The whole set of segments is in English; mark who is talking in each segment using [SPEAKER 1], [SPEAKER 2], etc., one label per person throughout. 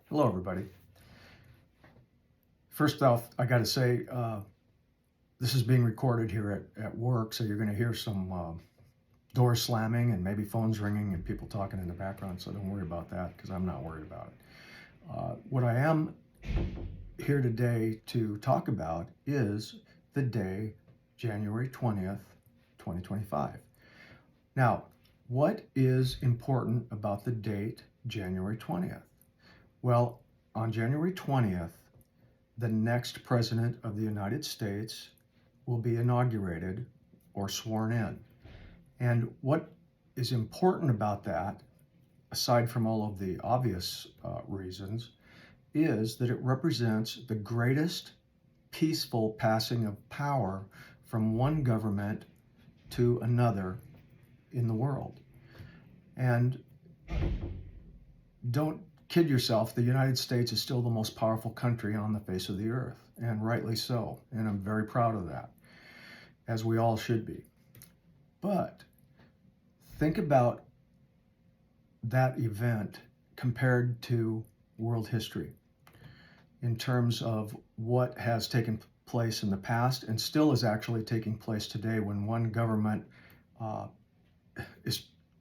[SPEAKER 1] Hello, everybody. First off, I got to say, this is being recorded here at work, so you're going to hear some doors slamming and maybe phones ringing and people talking in the background, so don't worry about that because I'm not worried about it. What I am here today to talk about is the day, January 20th, 2025. Now, what is important about the date, January 20th? Well, on January 20th, the next president of the United States will be inaugurated or sworn in. And what is important about that, aside from all of the obvious reasons, is that it represents the greatest peaceful passing of power from one government to another in the world. And don't kid yourself, the United States is still the most powerful country on the face of the earth, and rightly so. And I'm very proud of that, as we all should be. But think about that event compared to world history in terms of what has taken place in the past and still is actually taking place today when one government uh,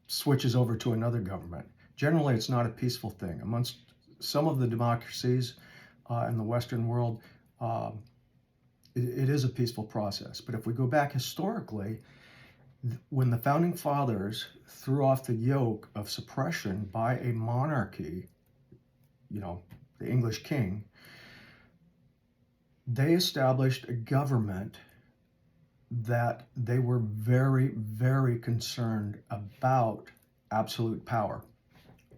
[SPEAKER 1] switches over to another government. Generally, it's not a peaceful thing. Amongst some of the democracies in the Western world, it is a peaceful process. But if we go back historically, when the founding fathers threw off the yoke of suppression by a monarchy, the English king, they established a government that they were very, very concerned about absolute power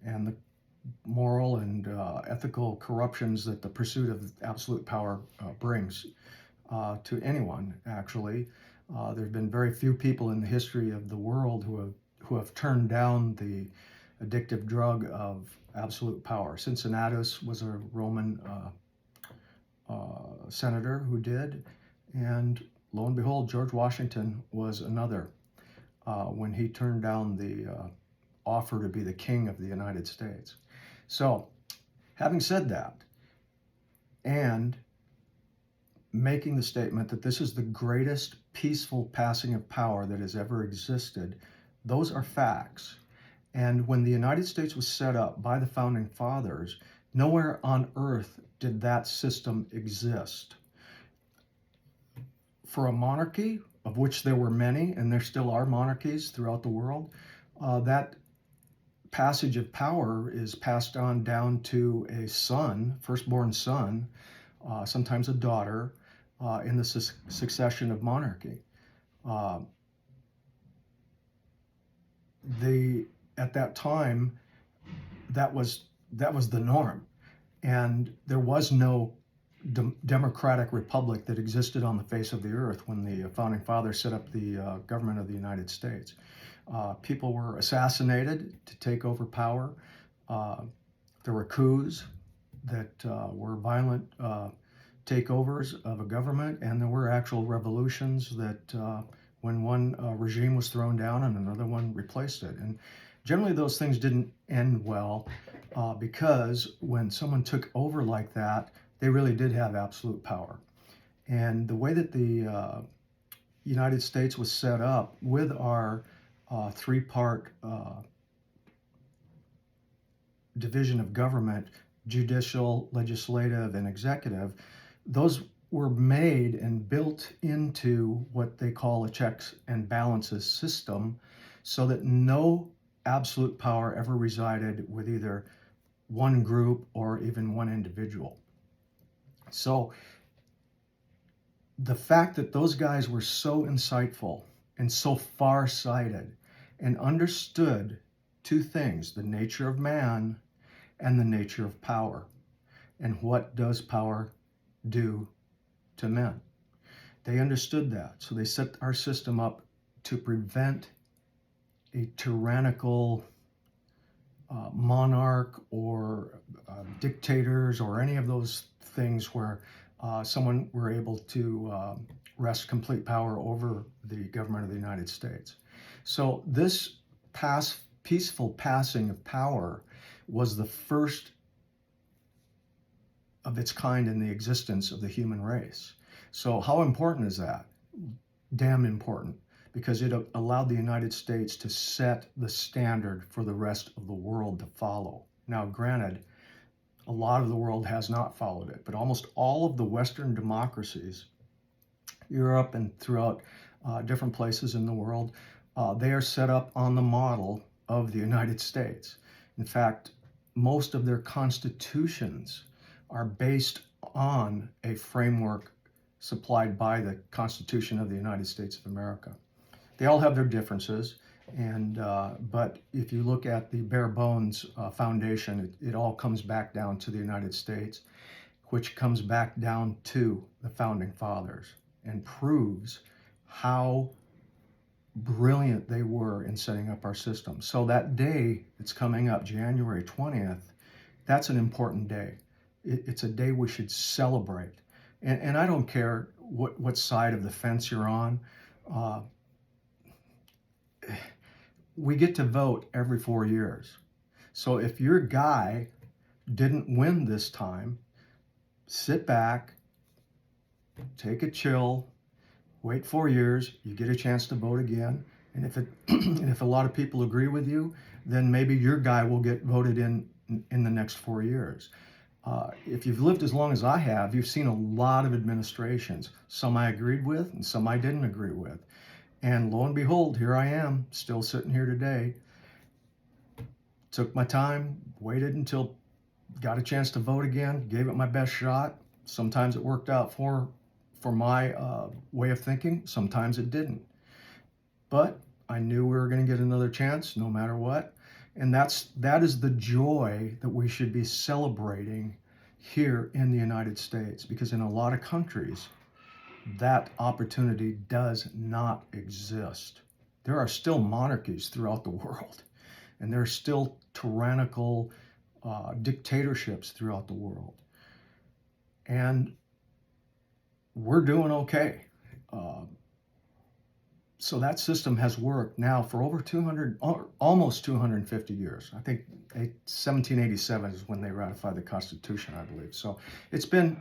[SPEAKER 1] and the moral and ethical corruptions that the pursuit of absolute power brings to anyone, actually. There have been very few people in the history of the world who have turned down the addictive drug of absolute power. Cincinnatus was a Roman senator who did, and lo and behold, George Washington was another when he turned down the offer to be the king of the United States. So, having said that, and making the statement that this is the greatest peaceful passing of power that has ever existed, those are facts. And when the United States was set up by the founding fathers, nowhere on earth did that system exist. For a monarchy, of which there were many, and there still are monarchies throughout the world, that passage of power is passed on down to a son, firstborn son, sometimes a daughter, in the succession of monarchy. At that time, that was the norm, and there was no democratic republic that existed on the face of the earth when the founding fathers set up the government of the United States. People were assassinated to take over power. There were coups that were violent takeovers of a government, and there were actual revolutions that when one regime was thrown down and another one replaced it. And generally those things didn't end well because when someone took over like that, they really did have absolute power. And the way that the United States was set up with our three-part division of government, judicial, legislative, and executive, those were made and built into what they call a checks and balances system so that no absolute power ever resided with either one group or even one individual. So the fact that those guys were so insightful and so far-sighted and understood two things: the nature of man and the nature of power. And what does power do to men? They understood that. So they set our system up to prevent a tyrannical monarch or dictators or any of those things where someone were able to wrest complete power over the government of the United States. So this peaceful passing of power was the first of its kind in the existence of the human race. So how important is that? Damn important, because it allowed the United States to set the standard for the rest of the world to follow. Now, granted, a lot of the world has not followed it, but almost all of the Western democracies, Europe and throughout different places in the world, they are set up on the model of the United States. In fact, most of their constitutions are based on a framework supplied by the Constitution of the United States of America. They all have their differences, but if you look at the bare bones foundation, it all comes back down to the United States, which comes back down to the founding fathers and proves how brilliant they were in setting up our system. So that day that's coming up, January 20th, that's an important day. It's a day we should celebrate. And I don't care what side of the fence you're on. We get to vote every 4 years. So if your guy didn't win this time, sit back, take a chill, wait 4 years, you get a chance to vote again. And if a lot of people agree with you, then maybe your guy will get voted in the next 4 years. If you've lived as long as I have, you've seen a lot of administrations. Some I agreed with and some I didn't agree with. And lo and behold, here I am, still sitting here today. Took my time, waited until got a chance to vote again, gave it my best shot. Sometimes it worked out for my way of thinking. Sometimes it didn't. But I knew we were going to get another chance no matter what. And that is the joy that we should be celebrating here in the United States, because in a lot of countries, that opportunity does not exist. There are still monarchies throughout the world, and there are still tyrannical dictatorships throughout the world. And we're doing okay. So that system has worked now for over 200, almost 250 years. I think 1787 is when they ratified the Constitution, I believe. So it's been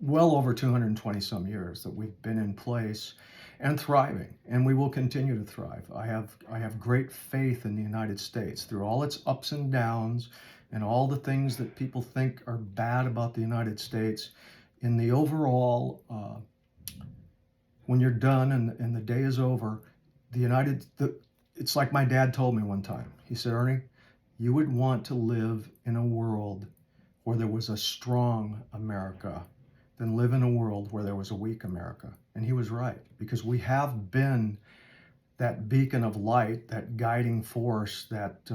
[SPEAKER 1] well over 220 some years that we've been in place and thriving, and we will continue to thrive. I have great faith in the United States through all its ups and downs and all the things that people think are bad about the United States. In the overall, when you're done and the day is over, it's like my dad told me one time. He said, Ernie, you would want to live in a world where there was a strong America than live in a world where there was a weak America. And he was right, because we have been that beacon of light, that guiding force that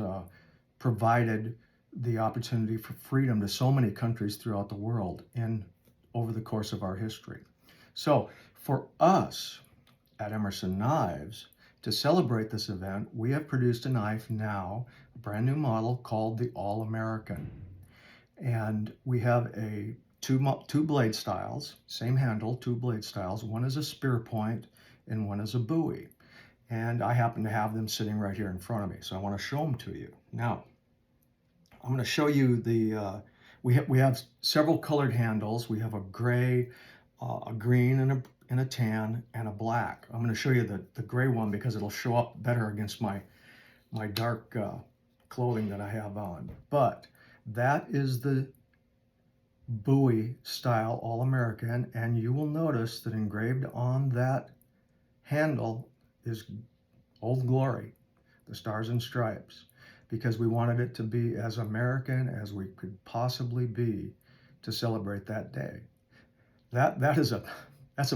[SPEAKER 1] provided the opportunity for freedom to so many countries throughout the world over the course of our history. So for us at Emerson Knives, to celebrate this event, we have produced a knife now, a brand new model called the All-American. And we have two blade styles, same handle, two blade styles. One is a spear point and one is a bowie. And I happen to have them sitting right here in front of me, so I want to show them to you. Now, I'm going to show you we have several colored handles. We have a gray, a green, and a tan, and a black. I'm going to show you the gray one because it'll show up better against my dark clothing that I have on. But that is the Bowie style All-American, and you will notice that engraved on that handle is Old Glory, the Stars and Stripes, because we wanted it to be as American as we could possibly be to celebrate that day. That's a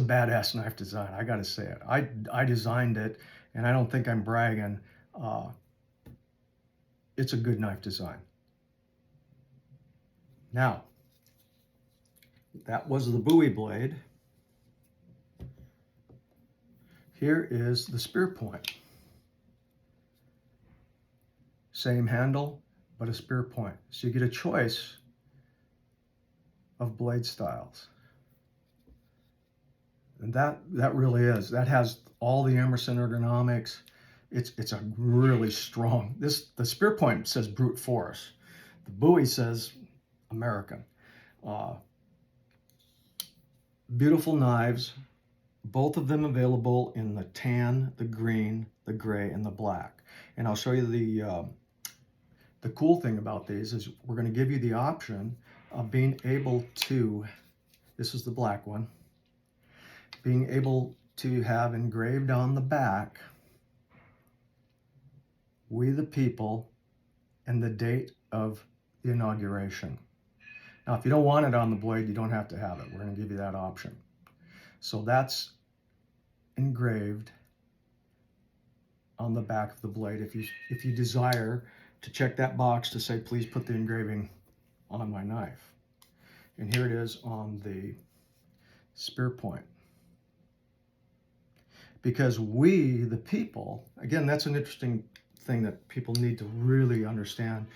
[SPEAKER 1] badass knife design. I got to say it. I designed it, and I don't think I'm bragging. It's a good knife design. Now, that was the Bowie blade. Here is the spear point. Same handle, but a spear point. So you get a choice of blade styles. And that really is. That has all the Emerson ergonomics. It's a really strong. The spear point says brute force. The Bowie says American. Beautiful knives, both of them available in the tan, the green, the gray, and the black. And I'll show you the cool thing about these is we're going to give you the option of being able to, this is the black one, being able to have engraved on the back, "We the People," and the date of the inauguration. Now, if you don't want it on the blade, you don't have to have it. We're going to give you that option. So that's engraved on the back of the blade. If you desire to check that box to say, please put the engraving on my knife. And here it is on the spear point. Because we, the people, again, that's an interesting thing that people need to really understand.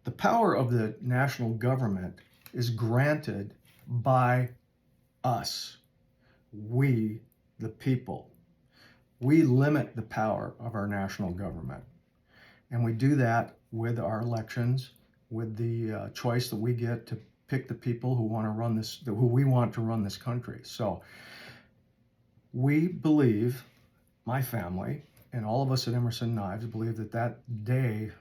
[SPEAKER 1] The power of the national government is granted by us, we, the people. We limit the power of our national government. And we do that with our elections, with the choice that we get to pick the people who want to run this, who we want to run this country. So we believe, my family, and all of us at Emerson Knives believe that that day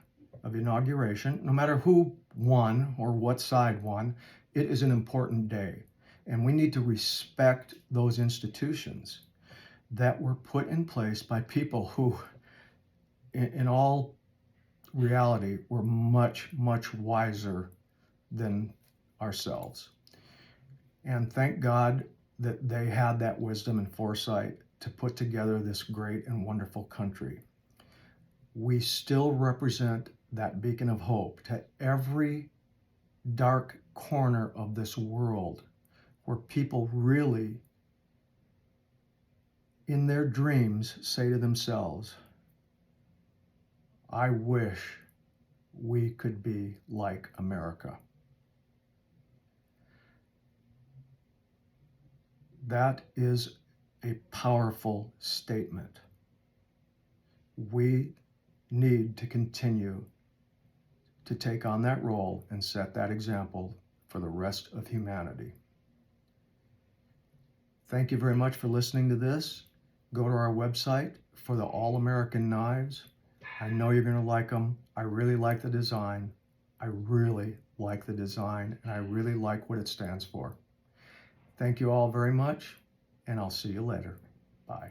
[SPEAKER 1] of inauguration, no matter who won or what side won, it is an important day. And we need to respect those institutions that were put in place by people who, in all reality, were much, much wiser than ourselves. And thank God that they had that wisdom and foresight to put together this great and wonderful country. We still represent that beacon of hope to every dark corner of this world where people really, in their dreams, say to themselves, I wish we could be like America. That is a powerful statement. We need to continue to take on that role and set that example for the rest of humanity. Thank you very much for listening to this. Go to our website for the All-American Knives. I know you're going to like them. I really like the design. I really like the design, and I really like what it stands for. Thank you all very much, and I'll see you later. Bye.